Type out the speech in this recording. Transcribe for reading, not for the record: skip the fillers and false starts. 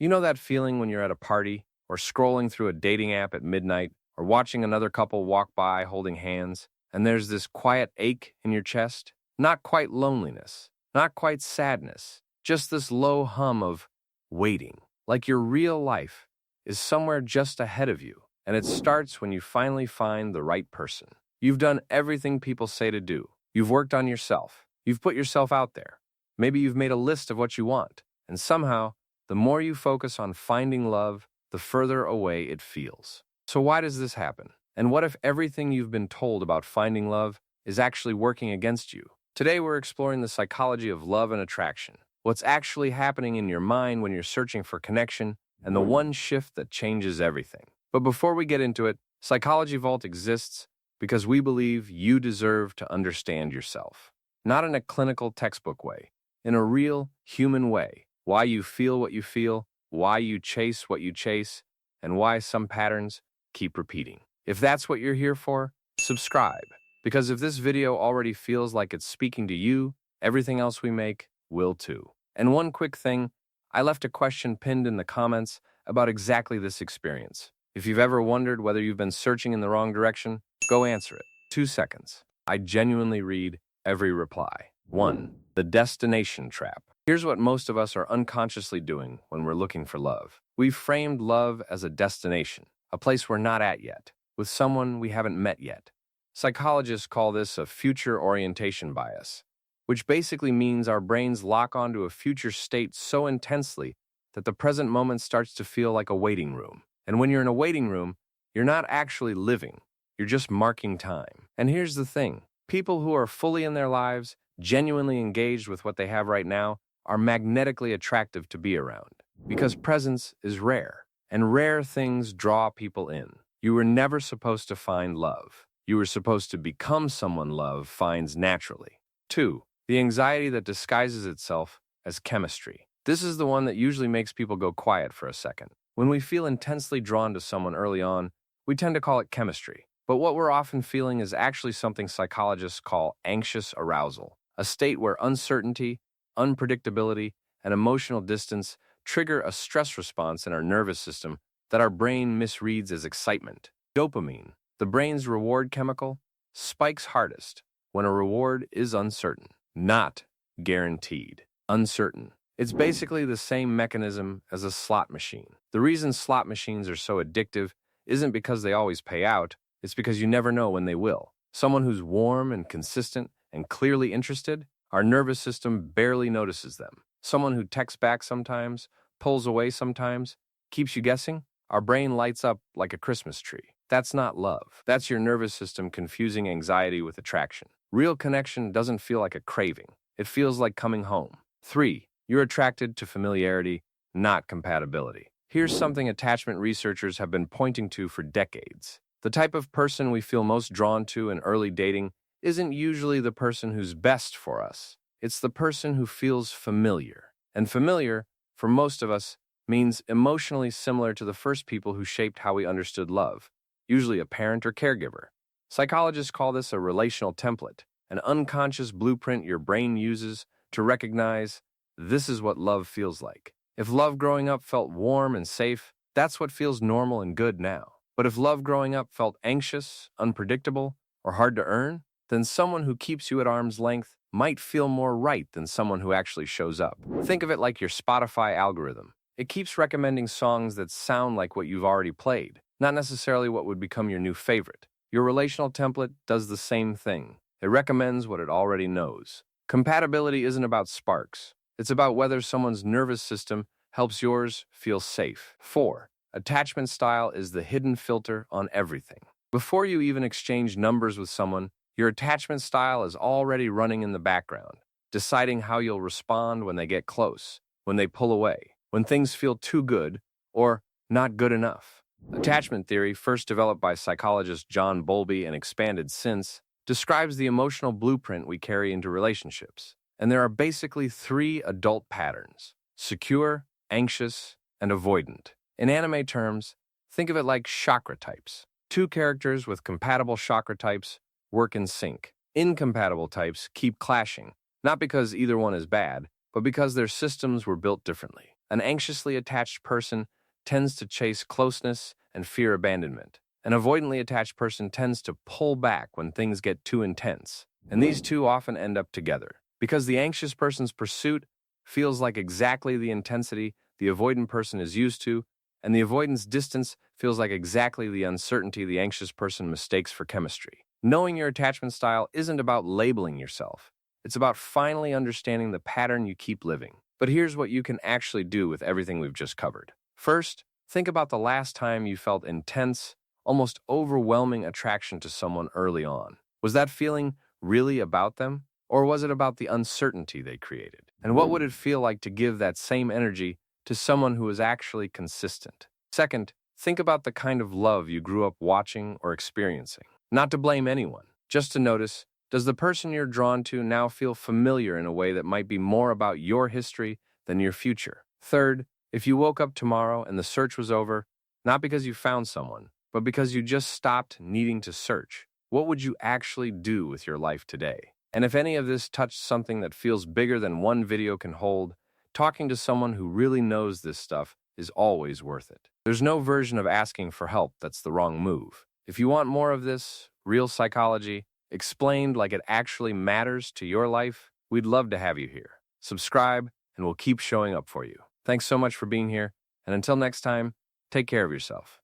You know that feeling when you're at a party, or scrolling through a dating app at midnight, or watching another couple walk by holding hands, and there's this quiet ache in your chest? Not quite loneliness, not quite sadness, just this low hum of waiting, like your real life is somewhere just ahead of you, and it starts when you finally find the right person. You've done everything people say to do. You've worked on yourself. You've put yourself out there. Maybe you've made a list of what you want, and somehow, the more you focus on finding love, the further away it feels. So why does this happen? And what if everything you've been told about finding love is actually working against you? Today we're exploring the psychology of love and attraction, what's actually happening in your mind when you're searching for connection, and the one shift that changes everything. But before we get into it, Psychology Vault exists because we believe you deserve to understand yourself. Not in a clinical textbook way, in a real, human way. Why you feel what you feel, why you chase what you chase, and why some patterns keep repeating. If that's what you're here for, subscribe. Because if this video already feels like it's speaking to you, everything else we make will too. And one quick thing, I left a question pinned in the comments about exactly this experience. If you've ever wondered whether you've been searching in the wrong direction, go answer it. 2 seconds. I genuinely read every reply. 1. The destination trap. Here's what most of us are unconsciously doing when we're looking for love. We've framed love as a destination, a place we're not at yet, with someone we haven't met yet. Psychologists call this a future orientation bias, which basically means our brains lock onto a future state so intensely that the present moment starts to feel like a waiting room. And when you're in a waiting room, you're not actually living, you're just marking time. And here's the thing, people who are fully in their lives, genuinely engaged with what they have right now, are magnetically attractive to be around, because presence is rare, and rare things draw people in. You were never supposed to find love. You were supposed to become someone love finds naturally. 2. The anxiety that disguises itself as chemistry. This is the one that usually makes people go quiet for a second. When we feel intensely drawn to someone early on, we tend to call it chemistry. But what we're often feeling is actually something psychologists call anxious arousal, a state where uncertainty, unpredictability, and emotional distance trigger a stress response in our nervous system that our brain misreads as excitement. Dopamine, the brain's reward chemical, spikes hardest when a reward is uncertain, not guaranteed. Uncertain. It's basically the same mechanism as a slot machine. The reason slot machines are so addictive isn't because they always pay out, it's because you never know when they will. Someone who's warm and consistent and clearly interested, our nervous system barely notices them. Someone who texts back sometimes, pulls away sometimes, keeps you guessing, our brain lights up like a Christmas tree. That's not love. That's your nervous system confusing anxiety with attraction. Real connection doesn't feel like a craving. It feels like coming home. 3. You're attracted to familiarity, not compatibility. Here's something attachment researchers have been pointing to for decades. The type of person we feel most drawn to in early dating isn't usually the person who's best for us. It's the person who feels familiar. And familiar, for most of us, means emotionally similar to the first people who shaped how we understood love, usually a parent or caregiver. Psychologists call this a relational template, an unconscious blueprint your brain uses to recognize this is what love feels like. If love growing up felt warm and safe, that's what feels normal and good now. But if love growing up felt anxious, unpredictable, or hard to earn, then someone who keeps you at arm's length might feel more right than someone who actually shows up. Think of it like your Spotify algorithm. It keeps recommending songs that sound like what you've already played, not necessarily what would become your new favorite. Your relational template does the same thing. It recommends what it already knows. Compatibility isn't about sparks. It's about whether someone's nervous system helps yours feel safe. 4. Attachment style is the hidden filter on everything. Before you even exchange numbers with someone, your attachment style is already running in the background, deciding how you'll respond when they get close, when they pull away, when things feel too good or not good enough. Attachment theory, first developed by psychologist John Bowlby and expanded since, describes the emotional blueprint we carry into relationships. And there are basically 3 adult patterns: secure, anxious, and avoidant. In anime terms, think of it like chakra types. 2 characters with compatible chakra types work in sync. Incompatible types keep clashing, not because either one is bad, but because their systems were built differently. An anxiously attached person tends to chase closeness and fear abandonment. An avoidantly attached person tends to pull back when things get too intense. And these two often end up together. Because the anxious person's pursuit feels like exactly the intensity the avoidant person is used to, and the avoidant's distance feels like exactly the uncertainty the anxious person mistakes for chemistry. Knowing your attachment style isn't about labeling yourself. It's about finally understanding the pattern you keep living. But here's what you can actually do with everything we've just covered. First, think about the last time you felt intense, almost overwhelming attraction to someone early on. Was that feeling really about them? Or was it about the uncertainty they created? And what would it feel like to give that same energy to someone who is actually consistent? Second, think about the kind of love you grew up watching or experiencing. Not to blame anyone, just to notice, does the person you're drawn to now feel familiar in a way that might be more about your history than your future? Third, if you woke up tomorrow and the search was over, not because you found someone, but because you just stopped needing to search, what would you actually do with your life today? And if any of this touched something that feels bigger than one video can hold, talking to someone who really knows this stuff is always worth it. There's no version of asking for help that's the wrong move. If you want more of this, real psychology, explained like it actually matters to your life, we'd love to have you here. Subscribe, and we'll keep showing up for you. Thanks so much for being here, and until next time, take care of yourself.